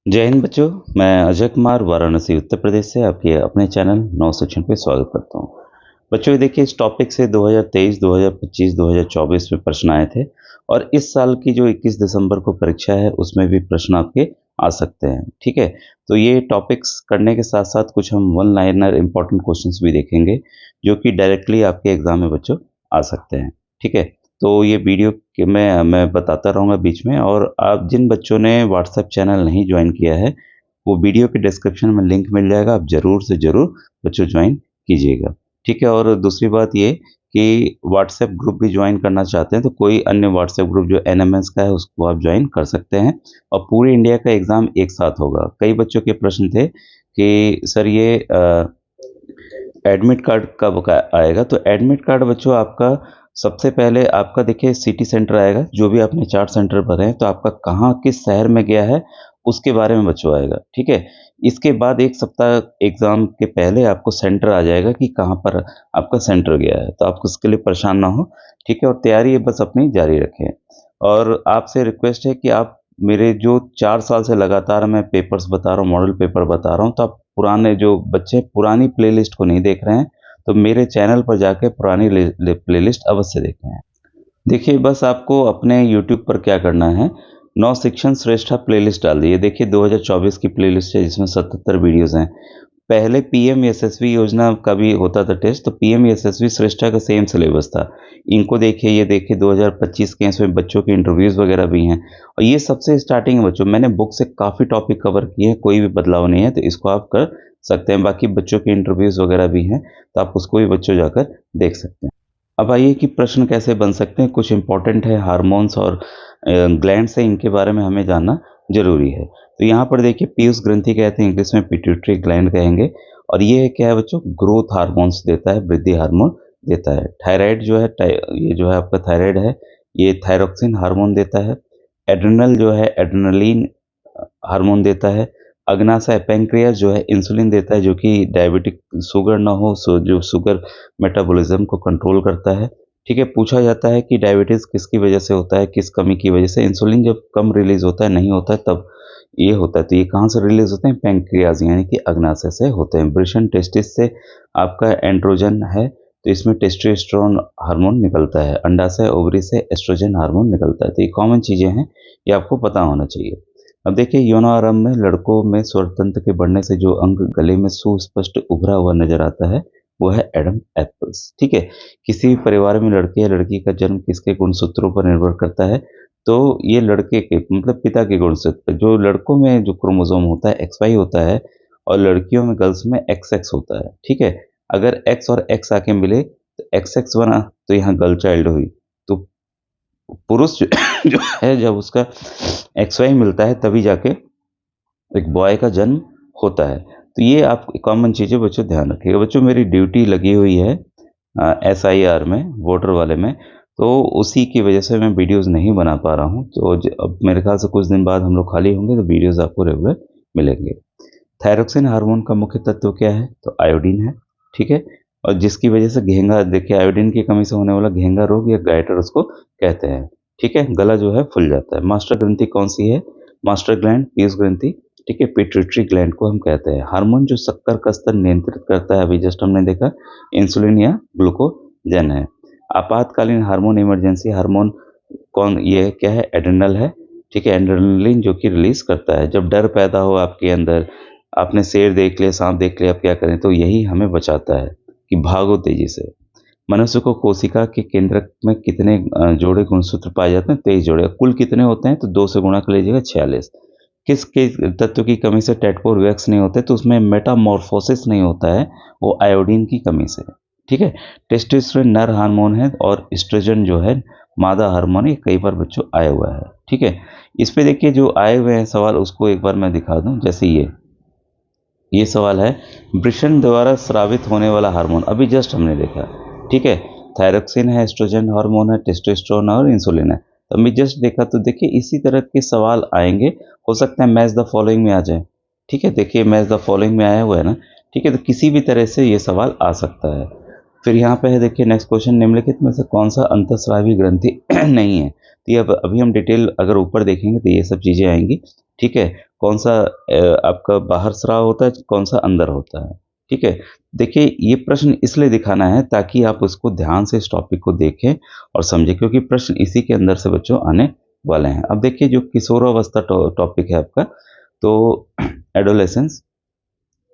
जय हिंद बच्चों। मैं अजय कुमार वाराणसी उत्तर प्रदेश से आपके अपने चैनल नव शिक्षण पे स्वागत करता हूँ। बच्चों ये देखिए, इस टॉपिक से 2023, 2025, 2024 में प्रश्न आए थे और इस साल की जो 21 दिसंबर को परीक्षा है उसमें भी प्रश्न आपके आ सकते हैं। ठीक है, तो ये टॉपिक्स करने के साथ साथ कुछ हम वन लाइनर इंपॉर्टेंट क्वेश्चंस भी देखेंगे जो कि डायरेक्टली आपके एग्जाम में बच्चों आ सकते हैं। ठीक है, तो ये वीडियो कि मैं बताता रहूँगा बीच में, और आप जिन बच्चों ने व्हाट्सएप चैनल नहीं ज्वाइन किया है वो वीडियो के डिस्क्रिप्शन में लिंक मिल जाएगा, आप ज़रूर से ज़रूर बच्चों ज्वाइन कीजिएगा। ठीक है, और दूसरी बात ये कि व्हाट्सएप ग्रुप भी ज्वाइन करना चाहते हैं तो कोई अन्य व्हाट्सएप ग्रुप जो एनएमएस का है उसको आप ज्वाइन कर सकते हैं और पूरे इंडिया का एग्ज़ाम एक साथ होगा। कई बच्चों के प्रश्न थे कि सर ये एडमिट कार्ड कब आएगा, तो एडमिट कार्ड बच्चों आपका सबसे पहले आपका देखिए सिटी सेंटर आएगा, जो भी आपने चार्ट सेंटर भरे हैं तो आपका कहाँ किस शहर में गया है उसके बारे में बच्चों आएगा। ठीक है, इसके बाद एक सप्ताह एग्ज़ाम के पहले आपको सेंटर आ जाएगा कि कहाँ पर आपका सेंटर गया है, तो आप उसके लिए परेशान ना हो। ठीक है, और तैयारी बस अपनी जारी रखें। और आपसे रिक्वेस्ट है कि आप मेरे जो 4 साल से लगातार मैं पेपर्स बता रहा हूँ, मॉडल पेपर बता रहा हूँ, तो आप पुराने जो बच्चे पुरानी प्लेलिस्ट को नहीं देख रहे हैं तो मेरे चैनल पर जाके पुरानी प्लेलिस्ट अवश्य देखें। देखिए, बस आपको अपने यूट्यूब पर क्या करना है, नव शिक्षण श्रेष्ठा प्लेलिस्ट डाल दीजिए। देखिए 2024 की प्लेलिस्ट है जिसमें 77 वीडियोज़ हैं। पहले पीएम यशस्वी योजना का भी होता था टेस्ट, तो पीएम यशस्वी श्रेष्ठा का सेम सिलेबस था। इनको देखिए, ये देखिए 2025 के, इसमें बच्चों के इंटरव्यूज़ वगैरह भी हैं और ये सबसे स्टार्टिंग है बच्चों। मैंने बुक से काफ़ी टॉपिक कवर किए हैं, कोई भी बदलाव नहीं है, तो इसको आप कर सकते हैं। बाकी बच्चों के इंटरव्यूज़ वगैरह भी हैं तो आप उसको भी बच्चों जाकर देख सकते हैं। अब आइए कि प्रश्न कैसे बन सकते हैं। कुछ इंपॉर्टेंट है, हार्मोन्स और ग्लैंड्स है, इनके बारे में हमें जानना ज़रूरी है। तो यहाँ पर देखिए पीयूष ग्रंथि कहते हैं, इंग्लिश में पिट्यूटरी ग्लैंड कहेंगे, और ये क्या है बच्चों, ग्रोथ हार्मोन्स देता है, वृद्धि हार्मोन देता है। थायराइड जो है ये जो है आपका थायराइड है, ये थायरोक्सिन हार्मोन देता है। एड्रिनल जो है एड्रेनलिन हार्मोन देता है। अग्नाशय पैंक्रियास जो है इंसुलिन देता है, जो कि डायबिटिक शुगर ना हो, जो शुगर मेटाबॉलिज्म को कंट्रोल करता है। ठीक है, पूछा जाता है कि डायबिटीज़ किसकी वजह से होता है, किस कमी की वजह से। इंसुलिन जब कम रिलीज़ होता है, नहीं होता है, तब ये होता है। तो ये कहाँ से रिलीज़ होते हैं, पैंक्रियाज़ यानी कि अग्नाशय से होते हैं। वृषण टेस्टिस से आपका एंड्रोजन है, तो इसमें टेस्टोस्टेरोन हार्मोन निकलता है। अंडाशय ओवरी से एस्ट्रोजन हार्मोन निकलता है। तो ये कॉमन चीज़ें हैं, ये आपको पता होना चाहिए। अब देखिए यौनारंभ में लड़कों में स्वरतंत्र के बढ़ने से जो अंग गले में सुस्पष्ट उभरा हुआ नजर आता है वो है एडम एप्पल्स। ठीक है, किसी भी परिवार में लड़के या लड़की का जन्म किसके गुणसूत्रों पर निर्भर करता है, तो ये लड़के के मतलब पिता के गुणसूत्र। जो लड़कों में जो क्रोमोसोम होता है एक्स वाई होता है और लड़कियों में गर्ल्स में एक्स एक्स होता है। ठीक है, अगर एक्स और एक्स आके मिले तो एक्स एक्स बना, तो यहाँ गर्ल चाइल्ड हुई। तो पुरुष जो है जब उसका एक्स वाई मिलता है तभी जाके एक बॉय का जन्म होता है। तो ये आप कॉमन चीज़ें बच्चों ध्यान रखिएगा। बच्चों मेरी ड्यूटी लगी हुई है एसआईआर में, वोटर वाले में, तो उसी की वजह से मैं वीडियोज़ नहीं बना पा रहा हूँ। तो अब मेरे ख्याल से कुछ दिन बाद हम लोग खाली होंगे तो वीडियोज़ आपको रेगुलर मिलेंगे। थायरोक्सिन हार्मोन का मुख्य तत्व क्या है, तो आयोडीन है। ठीक है, और जिसकी वजह से घेंगा, देखिए आयोडीन की कमी से होने वाला घेंगा रोग या गाइटर उसको कहते हैं। ठीक है, गला जो है फूल जाता है। मास्टर ग्रंथि कौन सी है, मास्टर ग्लैंड पीयूष ग्रंथि। ठीक है, पिट्यूटरी ग्लैंड को हम कहते हैं। हार्मोन जो शक्कर का स्तर नियंत्रित करता है, अभी जस्ट हमने देखा इंसुलिन या ग्लूकोजन है। आपातकालीन हार्मोन, इमरजेंसी हार्मोन कौन, ये क्या है, एड्रेनल है। ठीक है, एड्रेनलिन जो कि रिलीज करता है जब डर पैदा हो आपके अंदर, आपने शेर देख लिया, सांप देख लिया, आप क्या करें, तो यही हमें बचाता है कि भागो तेजी से। मनुष्य को कोशिका के केंद्रक में कितने जोड़े गुणसूत्र पाए जाते हैं, 23 जोड़े। कुल कितने होते हैं, तो 2 से गुणा कर लीजिएगा, 46। किस के तत्व की कमी से टेटपोर वैक्स नहीं होते, तो उसमें मेटामॉर्फोसिस नहीं होता है, वो आयोडीन की कमी से। ठीक है, टेस्टोस्टेरोन नर हार्मोन है और एस्ट्रोजन जो है मादा हार्मोन है। कई बार बच्चों आया हुआ है। ठीक है, इस पे देखिए जो आए हुए हैं सवाल उसको एक बार मैं दिखा दूं। जैसे ये सवाल है, वृषण द्वारा स्रावित होने वाला हार्मोन, अभी जस्ट हमने देखा। ठीक है, थायरोक्सिन है, एस्ट्रोजन हार्मोन है, टेस्टोस्टेरोन और इंसुलिन है। तो अभी जस्ट देखा, तो देखिए इसी तरह के सवाल आएंगे। हो सकता है मैच द फॉलोइंग में आ जाए। ठीक है, देखिए मैच द फॉलोइंग में आया हुआ है ना। ठीक है, तो किसी भी तरह से ये सवाल आ सकता है। फिर यहाँ पे है देखिए नेक्स्ट क्वेश्चन, निम्नलिखित में से कौन सा अंतःस्रावी ग्रंथि नहीं है। तो ये अभी हम डिटेल अगर ऊपर देखेंगे तो ये सब चीज़ें आएंगी। ठीक है, कौन सा आपका बाहर स्राव होता है, कौन सा अंदर होता है। ठीक है, देखिए ये प्रश्न इसलिए दिखाना है ताकि आप उसको ध्यान से इस टॉपिक को देखें और समझें, क्योंकि प्रश्न इसी के अंदर से बच्चों आने वाले हैं। अब देखिए जो किशोरावस्था टॉपिक है आपका, तो एडोलेसेंस,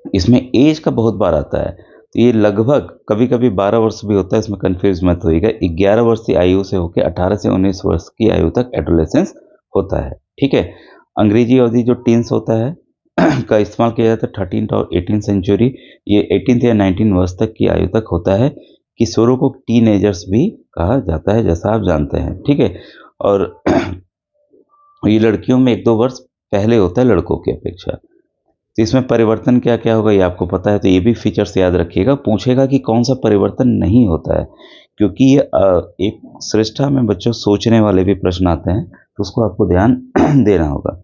इसमें एज का बहुत बार आता है, तो ये लगभग कभी-कभी 12 वर्ष भी होता है, इसमें कन्फ्यूज़ मत होइएगा। 11 वर्ष की आयु से होके 18 से 19 वर्ष की आयु तक एडोलेसेंस होता है, ठीक है? अंग्रेजी अवधि जो टीन्स होता है का इस्तेमाल किया जाता है 13th और 18th सेंचुरी, ये 18th या 19 वर्ष तक की आयु तक होता है। किशोरों को टीनेजर्स भी कहा जाता है, जैसा आप जानते हैं, ठीक है? और ये लड़कियों में 1-2 वर्ष पहले होता है लड़कों की अपेक्षा। तो इसमें परिवर्तन क्या-क्या होगा ये आपको पता है, तो ये भी फीचर्स याद रखिएगा। पूछेगा कि कौन-सा परिवर्तन नहीं होता है, क्योंकि ये एक श्रेष्ठा में बच्चों सोचने वाले भी प्रश्न आते हैं, तो उसको आपको ध्यान देना होगा।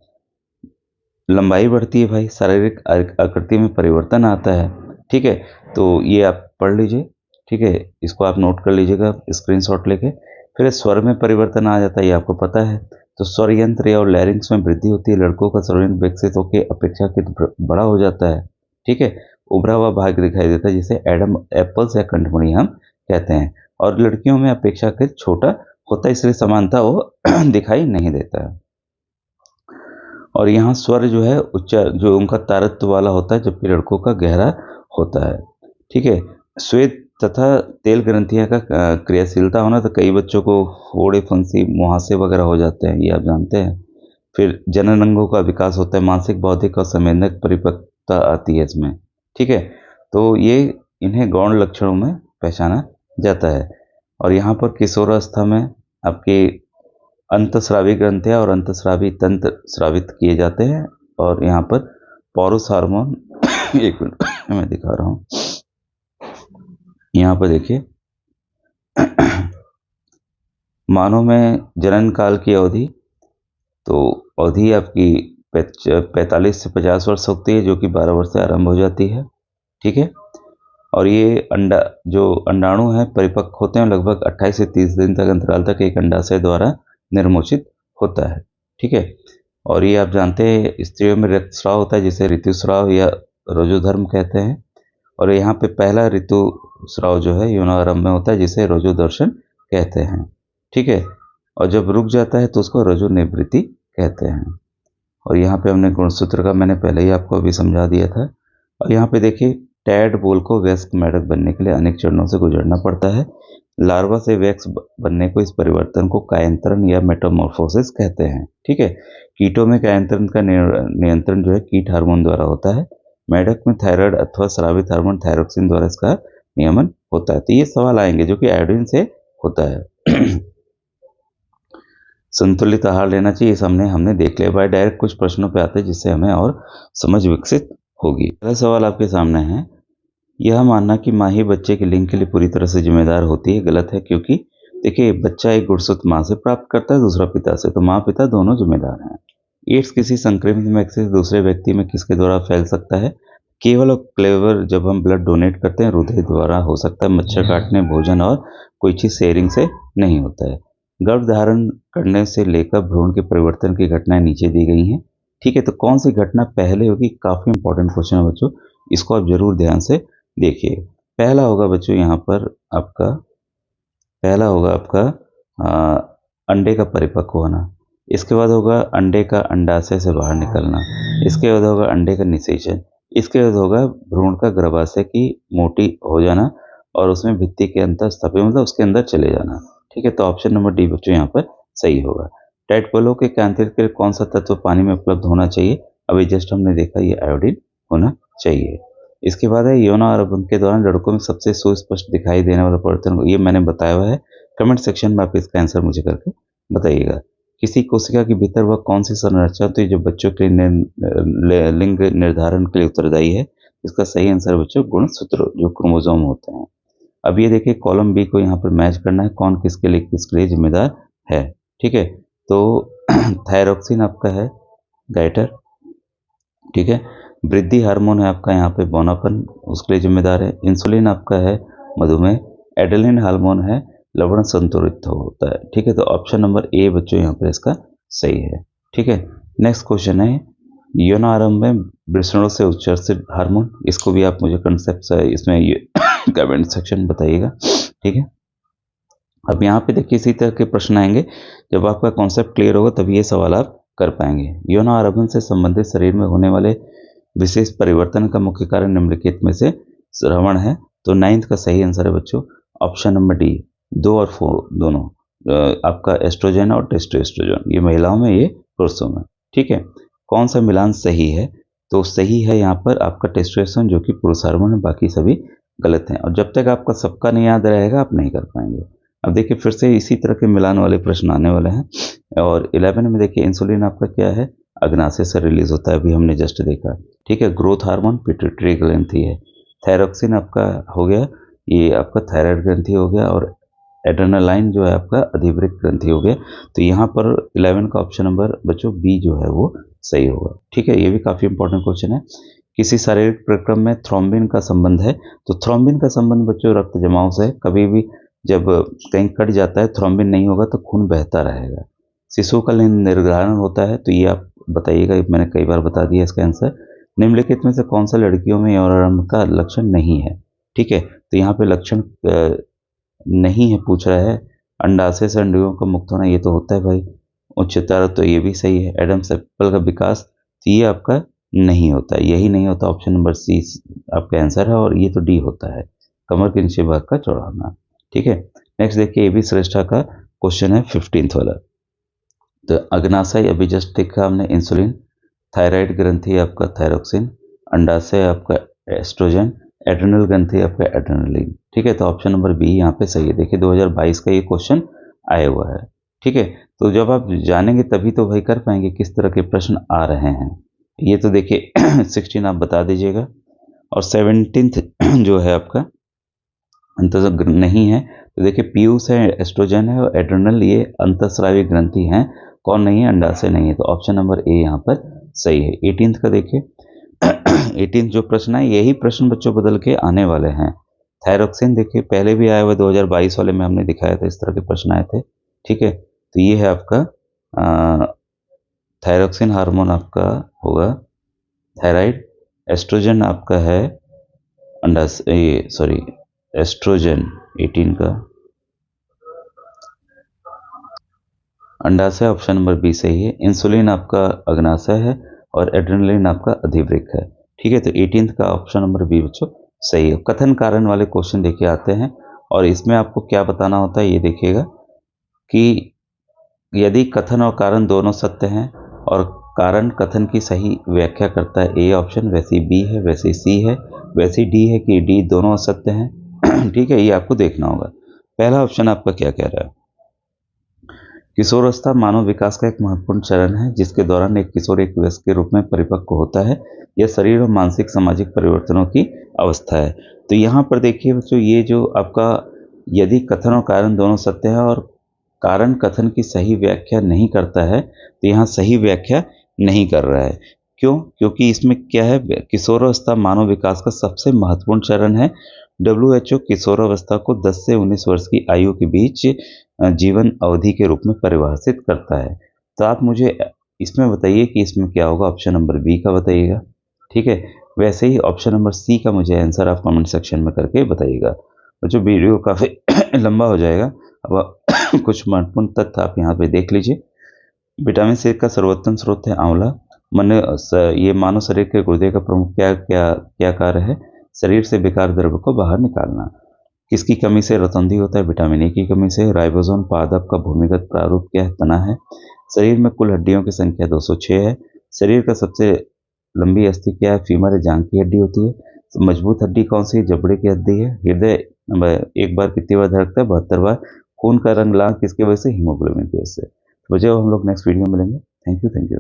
लंबाई बढ़ती है भाई, शारीरिक आकृति में परिवर्तन आता है, ठीक है? तो ये आप पढ़ लीजिए, ठीक है? इसको आप नोट कर लीजिएगा स्क्रीनशॉट लेके। फिर स्वर में परिवर्तन आ जाता है, ये आपको पता है। तो स्वर यंत्र और लैरिंक्स में वृद्धि होती है, लड़कों का स्वर यंत्र विकसित होकर अपेक्षाकृत बड़ा हो जाता है, ठीक है? उभरा हुआ भाग दिखाई देता है, जिसे एडम एप्पल्स या कंठमणि हम कहते हैं, और लड़कियों में अपेक्षाकृत छोटा होता है, इसलिए समानता वो दिखाई नहीं देता है। और यहाँ स्वर जो है उच्चार जो उनका तारत्व वाला होता है, जबकि लड़कों का गहरा होता है, ठीक है? श्वेत तथा तेल ग्रंथियाँ का क्रियाशीलता होना, तो कई बच्चों को फोड़े, फुंसी, मुहासे वगैरह हो जाते हैं, ये आप जानते हैं। फिर जनन अंगों का विकास होता है, मानसिक, बौद्धिक और संवेदक परिपक्वता आती है इसमें, ठीक है? तो ये इन्हें गौण लक्षणों में पहचाना जाता है। और यहाँ पर किशोरावस्था में आपकी अंतस्रावी ग्रंथियाँ और अंतस्रावी तंत्र स्रावित किए जाते हैं, और यहाँ पर पौरुष हार्मोन एक मिनट मैं दिखा रहा हूँ, यहाँ पर देखिए मानव में जनन काल की अवधि, तो अवधि आपकी 45 से 50 वर्ष होती है, जो कि 12 वर्ष से आरंभ हो जाती है, ठीक है? और ये अंडा जो अंडाणु है परिपक्व होते हैं लगभग 28 से 30 दिन तक अंतराल तक एक अंडाशय द्वारा निर्मोचित होता है, ठीक है? और ये आप जानते हैं स्त्रियों में रक्तस्राव होता है, जिसे ऋतुस्राव या रोजोधर्म कहते हैं। और यहाँ पे पहला ऋतुस्राव जो है यौनारंभ में होता है, जिसे रोजोदर्शन कहते हैं, ठीक है? और जब रुक जाता है तो उसको रजोनिवृत्ति कहते हैं। और यहाँ पे हमने गुणसूत्र का मैंने पहले ही आपको अभी समझा दिया था। और यहाँ पे देखिए टैडपोल को वयस्क मेढक बनने के लिए अनेक चरणों से गुजरना पड़ता है। लार्वा से वयस्क बनने को इस परिवर्तन को कायांतरण या मेटामॉर्फोसिस कहते हैं, ठीक है? कीटों में कायांतरण का नियंत्रण जो है कीट हार्मोन द्वारा होता है। मेढक में थायराइड अथवा स्रावित हार्मोन थायरोक्सिन द्वारा इसका नियमन होता है। तो ये सवाल आएंगे जो कि आयोडीन से होता है। संतुलित आहार लेना चाहिए, इस हमने देख लिया। भाई डायरेक्ट कुछ प्रश्नों पे आते हैं जिससे हमें और समझ विकसित होगी। पहला सवाल आपके सामने है, यह मानना कि माँ ही बच्चे के लिंग के लिए पूरी तरह से जिम्मेदार होती है गलत है, क्योंकि देखिए बच्चा एक गुणसूत्र माँ से प्राप्त करता है, दूसरा पिता से, तो माँ पिता दोनों जिम्मेदार हैं। एड्स किसी संक्रमित व्यक्ति से दूसरे व्यक्ति में किसके द्वारा फैल सकता है? केवल और क्लेवर जब हम ब्लड डोनेट करते हैं हृदय द्वारा हो सकता है, मच्छर काटने, भोजन और कोई चीज शेयरिंग से नहीं होता है। गर्भ धारण करने से लेकर भ्रूण के परिवर्तन की घटनाएं नीचे दी गई हैं, ठीक है? तो कौन सी घटना पहले होगी? काफी इंपॉर्टेंट क्वेश्चन है बच्चों, इसको आप जरूर ध्यान से देखिए। पहला होगा बच्चों यहाँ पर आपका, पहला होगा आपका अंडे का परिपक्व होना। इसके बाद होगा अंडे का अंडाशय से बाहर निकलना। इसके बाद होगा अंडे का निषेचन। इसके बाद होगा भ्रूण का गर्भाशय की मोटी हो जाना और उसमें भित्ति के अंदर स्थापित, मतलब उसके अंदर चले जाना, ठीक है? तो ऑप्शन नंबर डी बच्चों यहाँ पर सही होगा। टैडपोलों के कांतिक के लिए कौन सा तत्व पानी में उपलब्ध होना चाहिए? अभी जस्ट हमने देखा ये आयोडीन होना चाहिए। इसके बाद है यौनारंभ के दौरान लड़कों में सबसे सुस्पष्ट दिखाई देने वाला परिवर्तन, ये मैंने बताया हुआ है। कमेंट सेक्शन में आप इसका आंसर मुझे करके बताइएगा। किसी कोशिका के भीतर वह कौन सी संरचना होती है जो बच्चों के लिंग निर्धारण के लिए उत्तरदायी है? इसका सही आंसर बच्चों गुणसूत्र जो क्रोमोसोम होते हैं। अब ये देखिए कॉलम बी को यहाँ पर मैच करना है, कौन किसके लिए जिम्मेदार है, ठीक है? तो थायरोक्सिन आपका है गाइटर, ठीक है? वृद्धि हार्मोन है आपका यहाँ पे बोनापन, उसके लिए जिम्मेदार है। इंसुलिन आपका है मधुमेह। एड्रेनलिन हार्मोन है लवण संतुलित होता है, ठीक है? तो ऑप्शन नंबर ए बच्चों यहाँ पर इसका सही है, ठीक है? नेक्स्ट क्वेश्चन है, यौन आरंभ में वृषणों से उत्सर्जित हार्मोन, इसको भी आप मुझे कंसेप्ट इसमें ये कमेंट सेक्शन बताइएगा, ठीक है। अब यहाँ पे देखिए इसी तरह के प्रश्न आएंगे, जब आपका कॉन्सेप्ट क्लियर होगा तभी ये सवाल आप कर पाएंगे। यौन आरंभन से संबंधित शरीर में होने वाले विशेष परिवर्तन का मुख्य कारण निम्नलिखित में से श्रवण है। तो 9th का सही आंसर है बच्चों ऑप्शन नंबर डी, 2 और 4 दोनों, आपका एस्ट्रोजन और टेस्टोस्टेरोन, ये महिलाओं में, ये पुरुषों में, ठीक है। कौन सा मिलान सही है? तो सही है यहाँ पर आपका टेस्टोस्टेरोन, जो कि पुरुष हार्मोन है, बाकी सभी गलत हैं। और जब तक आपका सबका नहीं याद रहेगा आप नहीं कर पाएंगे। अब देखिए फिर से इसी तरह के मिलान वाले प्रश्न आने वाले हैं। और 11 में देखिए इंसुलिन आपका क्या है, अग्नाशय से रिलीज होता है, अभी हमने जस्ट देखा, ठीक है। ग्रोथ हार्मोन पिट्यूटरी ग्रंथि है। थायरोक्सिन आपका हो गया, ये आपका थायराइड ग्रंथि हो गया। और एड्रेनालाइन जो है आपका अधिवृक्क ग्रंथि हो गया। तो यहाँ पर 11 का ऑप्शन नंबर बच्चों बी जो है वो सही होगा, ठीक है। ये भी काफ़ी इंपॉर्टेंट क्वेश्चन है। किसी शारीरिक प्रक्रम में थ्रोम्बिन का संबंध है। तो थ्रोम्बिन का संबंध बच्चों रक्त जमाव से है। कभी भी जब कहीं कट जाता है, थ्रोम्बिन नहीं होगा तो खून बहता रहेगा। शिशु का लिंग निर्धारण होता है। तो ये आप बताइएगा, मैंने कई बार बता दिया इसका आंसर। निम्नलिखित में से कौन सा लड़कियों में यौन आरंभ का लक्षण नहीं है, ठीक है। तो यहाँ पे लक्षण नहीं है पूछ रहा है। अंडाशय से अंडों का मुक्त होना, ये तो होता है भाई। उच्चतर, तो ये भी सही है। एडम सेप्पल का विकास, तो ये आपका नहीं होता है, यही नहीं होता। ऑप्शन नंबर सी आपका आंसर है। और ये तो डी होता है, कमर के नीचे भाग का चौड़ाना, ठीक है। नेक्स्ट देखिए, ये भी श्रेष्ठा का क्वेश्चन है 15th वाला। तो अग्नाशय अभी जस्ट देखा हमने इंसुलिन, थायराइड ग्रंथि आपका थायरोक्सिन, अंडाशय आपका एस्ट्रोजन, एड्रेनल ग्रंथि आपका एड्रेनलिन, ठीक है। तो ऑप्शन नंबर बी यहाँ पे सही है। देखिए 2022 का ये क्वेश्चन आया हुआ है, ठीक है। तो जब आप जानेंगे तभी तो भाई कर पाएंगे किस तरह के प्रश्न आ रहे हैं। ये तो देखिए 16 आप बता दीजिएगा। और 17th जो है आपका अंतः नहीं है। तो देखिए पीयूष है, एस्ट्रोजन है, और एड्रेनल, ये अंतःस्रावी ग्रंथि हैं। कौन नहीं है? अंडाशय नहीं है। तो ऑप्शन नंबर ए यहाँ पर सही है। 18th का देखिए 18th जो प्रश्न है, यही प्रश्न बच्चों बदल के आने वाले हैं। थायरोक्सिन देखिए पहले भी आया हुआ, 2022 वाले में हमने दिखाया था, इस तरह के प्रश्न आए थे, ठीक है। तो ये है आपका थायरोक्सिन हार्मोन आपका होगा थायराइड, एस्ट्रोजन आपका है अंडाशय, ये सॉरी एस्ट्रोजन 18 का अंडाशय, ऑप्शन नंबर बी सही है। इंसुलिन आपका अग्नाशय है और एड्रेनलिन आपका अधिवृक्क है, ठीक है। तो 18th का ऑप्शन नंबर बी बच्चों सही है। कथन कारण वाले क्वेश्चन देखिए आते हैं, और इसमें आपको क्या बताना होता है ये देखिएगा कि यदि कथन और कारण दोनों सत्य हैं और कारण कथन की सही व्याख्या करता है, ए ऑप्शन, वैसे बी है, वैसे सी है, वैसे डी है कि डी दोनों असत्य हैं ठीक है, ये आपको देखना होगा। पहला ऑप्शन आपका क्या कह रहा है? किशोरावस्था मानव विकास का एक महत्वपूर्ण चरण है, जिसके दौरान एक किशोर एक वयस्क के रूप में परिपक्व होता है। यह शरीर और मानसिक सामाजिक परिवर्तनों की अवस्था है। तो यहाँ पर देखिए बच्चों, ये जो आपका यदि कथन और कारण दोनों सत्य है और कारण कथन की सही व्याख्या नहीं करता है, तो यहाँ सही व्याख्या नहीं कर रहा है। क्यों? क्योंकि इसमें क्या है, किशोरावस्था मानव विकास का सबसे महत्वपूर्ण चरण है। WHO किशोरावस्था को 10 से 19 वर्ष की आयु के बीच जीवन अवधि के रूप में परिभाषित करता है। तो आप मुझे इसमें बताइए कि इसमें क्या होगा, ऑप्शन नंबर बी का बताइएगा, ठीक है। वैसे ही ऑप्शन नंबर सी का मुझे आंसर आप कमेंट सेक्शन में करके बताइएगा। जो वीडियो काफ़ी लंबा हो जाएगा, अब कुछ महत्वपूर्ण तथ्य आप यहाँ पे देख लीजिए। विटामिन सी का सर्वोत्तम स्रोत है आंवला। ये मानव शरीर के गुर्दे का प्रमुख क्या क्या क्या कार्य है? शरीर से बेकार द्रव्य को बाहर निकालना। किसकी कमी से रतौंधी होता है? विटामिन ए की कमी से। राइबोसोम पादप का भूमिगत प्रारूप क्या है? तना है। शरीर में कुल हड्डियों की संख्या 206 है। शरीर का सबसे लंबी अस्थि क्या है? फीमर है, जांघ की हड्डी होती है। मजबूत हड्डी कौन सी है? जबड़े की हड्डी है। हृदय एक बार कितनी बार धड़कता है? 72 बार। खून का रंग लाल किसकी वजह से? हीमोग्लोबिन की वजह से। तो हम लोग नेक्स्ट वीडियो में मिलेंगे। Thank you.